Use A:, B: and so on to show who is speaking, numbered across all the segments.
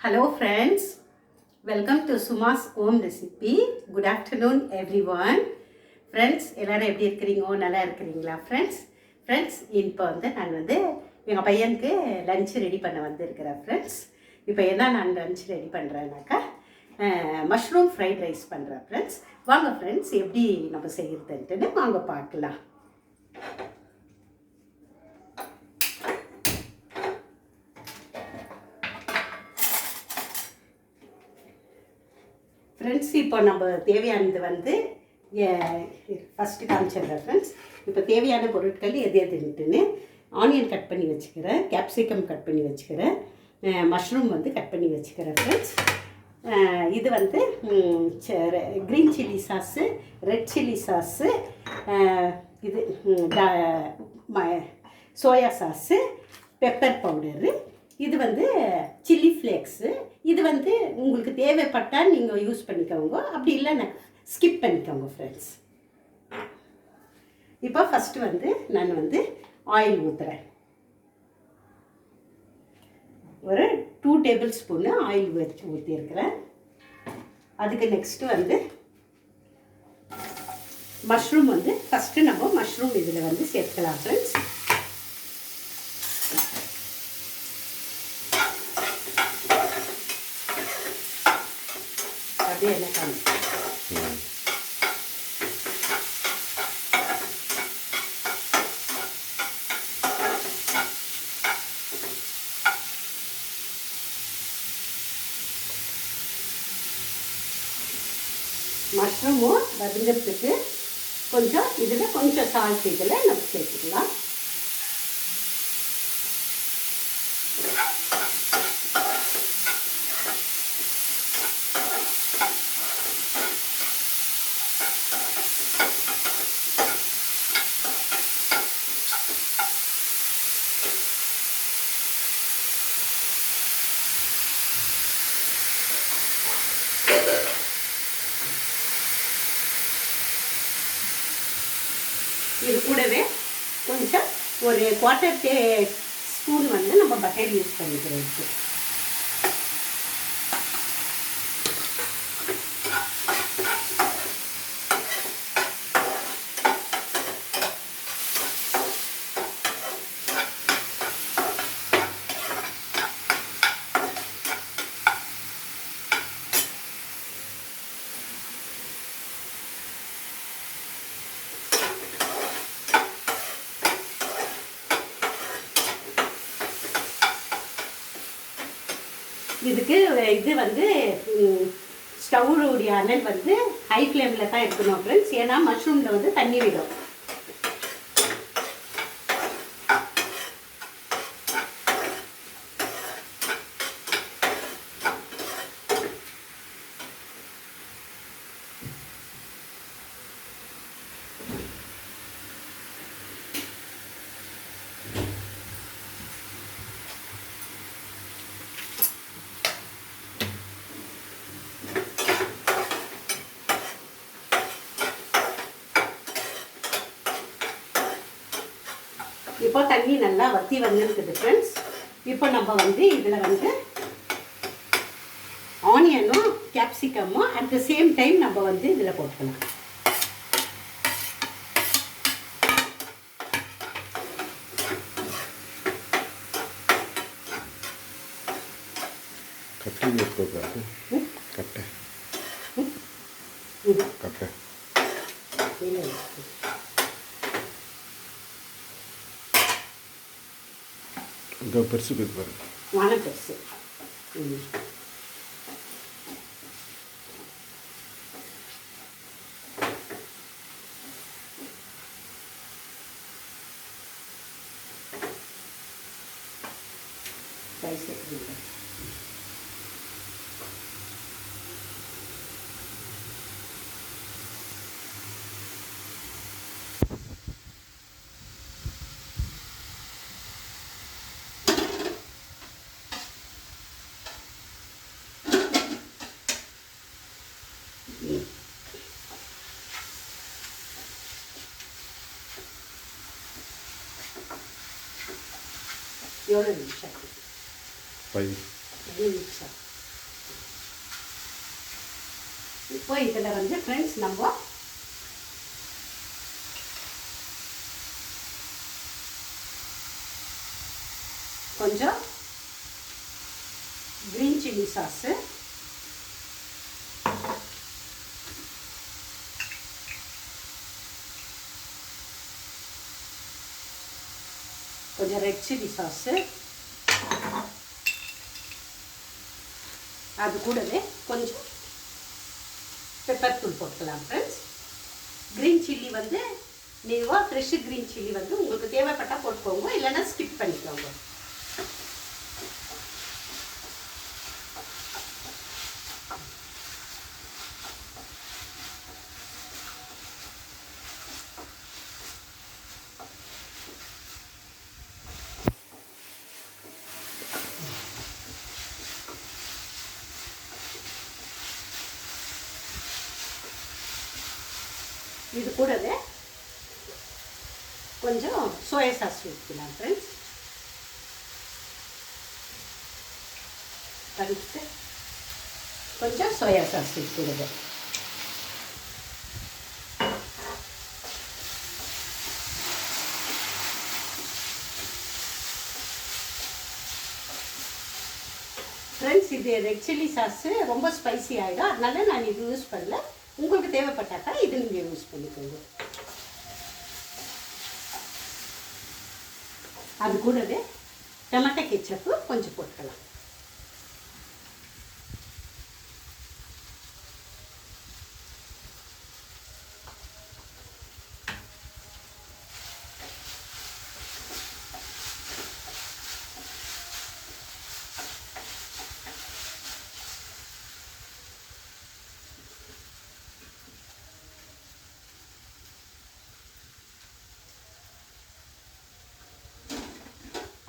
A: Hello friends, welcome to Suma's home recipe. Good afternoon everyone. Friends, எல்லாரும் எப்படி இருக்கீங்க? நல்லா இருக்கீங்களா friends? Friends, இப்போ நான் எங்கள் பையனுக்கு லஞ்ச் ரெடி பண்ண வந்திருக்கிறேன் friends. இப்போ என்ன நான் லஞ்ச் ரெடி பண்ணுறேன்னாக்கா மஷ்ரூம் ஃப்ரைட் ரைஸ் பண்ணுறேன் friends. வாங்க friends, எப்படி நம்ம செய்கிறதுன்ட்டுன்னு வாங்க பார்க்கலாம். ஃப்ரெண்ட்ஸ், இப்போ நம்ம தேவையானது ஃபஸ்ட்டு காமிச்சிடுறேன் ஃப்ரெண்ட்ஸ். இப்போ தேவையான பொருட்கள் எது எதுன்ட்டுன்னு ஆனியன் கட் பண்ணி வச்சுக்கிறேன், கேப்சிகம் கட் பண்ணி வச்சுக்கிறேன், மஷ்ரூம் கட் பண்ணி வச்சுக்கிறேன் ஃப்ரெண்ட்ஸ். இது green chilli sauce, red chilli sauce, இது சோயா சாஸு, பெப்பர் பவுடரு, இது சில்லி ஃப்ளேக்ஸு. இது உங்களுக்கு தேவைப்பட்டால் நீங்கள் யூஸ் பண்ணிக்கோங்க, அப்படி இல்லைன்னா ஸ்கிப் பண்ணிக்கோங்க ஃப்ரெண்ட்ஸ். இப்போ ஃபஸ்ட்டு நான் ஆயில் ஊற்றுறேன். ஒரு 2 டேபிள் ஸ்பூனு ஆயில் வச்சு ஊற்றிருக்கிறேன். அதுக்கு நெக்ஸ்ட்டு மஷ்ரூம் ஃபஸ்ட்டு நம்ம மஷ்ரூம் இதில் சேர்க்கலாம் ஃப்ரெண்ட்ஸ். அப்படியே என்ன காமி மஷ்ரூமும் வதங்கிறதுக்கு கொஞ்சம் இதில் கொஞ்சம் சால்ட் இதில் நம்ம சேர்த்துக்கலாம். இது கூடவே கொஞ்சம் ஒரு 1/4 ஸ்பூன் நம்ம பட்டர் யூஸ் பண்ணிக்கிறோம். இதுக்கு இது ஸ்டவ்வுடைய அனல் ஹை ஃப்ளேமில் தான் இருக்கணும் ஃப்ரெண்ட்ஸ். ஏன்னா மஷ்ரூமில் தண்ணி விடும். இப்போ தண்ணி நல்லா வற்றி வந்துருக்குது ஃப்ரெண்ட்ஸ். இப்போ நம்ம இதில் ஆனியனும் கேப்சிகமும் அட் த சேம் டைம் நம்ம இதில் போட்டுக்கலாம்.
B: இந்த பெருசு பாரு,
A: வான பெருசு. எவ்வளோ நிமிஷம்?
B: 5
A: நிமிஷம். இப்போ இதில் வந்து ஃப்ரெண்ட்ஸ் நம்ம கொஞ்சம் க்ரீன் சில்லி சாஸு, கொஞ்சம் ரெட் சில்லி சாஸு, அது கூடவே கொஞ்சம் பெப்பர் தூள் போட்டுக்கலாம் ஃப்ரெண்ட்ஸ். க்ரீன் சில்லி வந்து நீங்கள் ஃப்ரெஷ்ஷு க்ரீன் சில்லி வந்து உங்களுக்கு தேவைப்பட்டால் போட்டுக்கோங்க, இல்லைன்னா ஸ்கிப் பண்ணிக்கோங்க. இது கூடவே கொஞ்சம் சோயா சாஸ் ஊற்றிக்கலாம் ஃப்ரெண்ட்ஸ். அதுக்கு கொஞ்சம் சோயா சாஸ் ஊற்றிடுது. ஃப்ரெண்ட்ஸ், இது ரெட் சில்லி சாஸு ரொம்ப ஸ்பைசி ஆகிடும், அதனால நான் இது யூஸ் பண்ணல. உங்களுக்கு தேவைப்பட்டாக்கா இது நீங்கள் யூஸ் பண்ணிக்கோங்க. அது கூடவே டொமேட்டோ கெச்சப்பு கொஞ்சம் போட்டுக்கலாம்.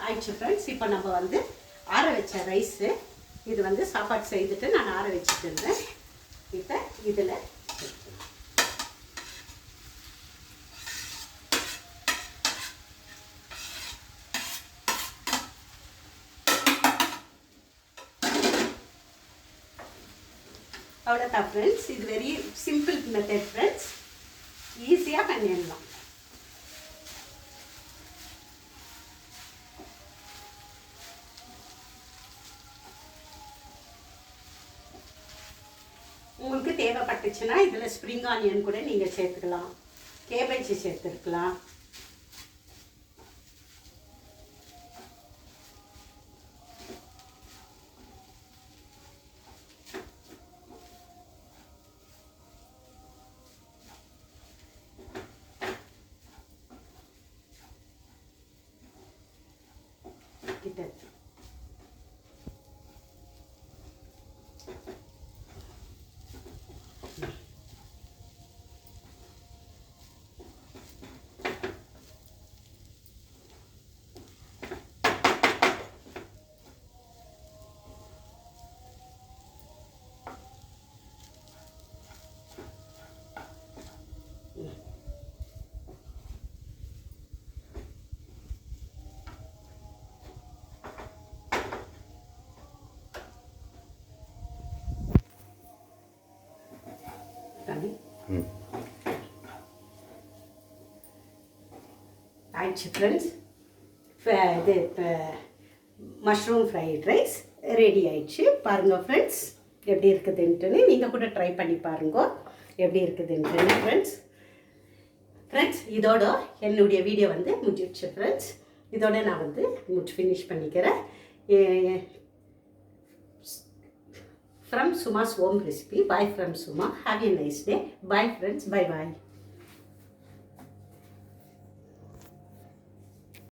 A: ஆயிடுச்சு ஃப்ரெண்ட்ஸ். இப்போ நம்ம வந்து ஆற வச்ச ரைஸு, இது வந்து சாப்பாடு செய்துட்டு நான் ஆற வச்சுட்டு இருந்தேன். இப்போ இதில் அவ்வளோதான் ஃப்ரெண்ட்ஸ். இது வெரி சிம்பிள் மெத்தட் ஃப்ரெண்ட்ஸ், ஈஸியாக பண்ணிடலாம். உங்களுக்கு தேவைப்பட்டுச்சுன்னா இதில் ஸ்ப்ரிங் ஆனியன் கூட நீங்கள் சேர்த்துக்கலாம், கேபேஜ் சேர்த்துருக்கலாம். கிட்ட ஆயிடுச்சு ஃப்ரெண்ட்ஸ். இது இப்போ மஷ்ரூம் ஃப்ரைட் ரைஸ் ரெடி ஆயிடுச்சு. பாருங்கள் ஃப்ரெண்ட்ஸ் எப்படி இருக்குதுன்ட்டுன்னு நீங்கள் கூட ட்ரை பண்ணி பாருங்க எப்படி இருக்குதுன்ட்டுன்னு ஃப்ரெண்ட்ஸ். இதோட என்னுடைய வீடியோ வந்து முடிஞ்சிடுச்சு ஃப்ரெண்ட்ஸ். இதோட நான் வந்து ஃபினிஷ் பண்ணிக்கிறேன். From Suma's home recipe. Bye from Suma. Have a nice day. Bye friends. Bye bye.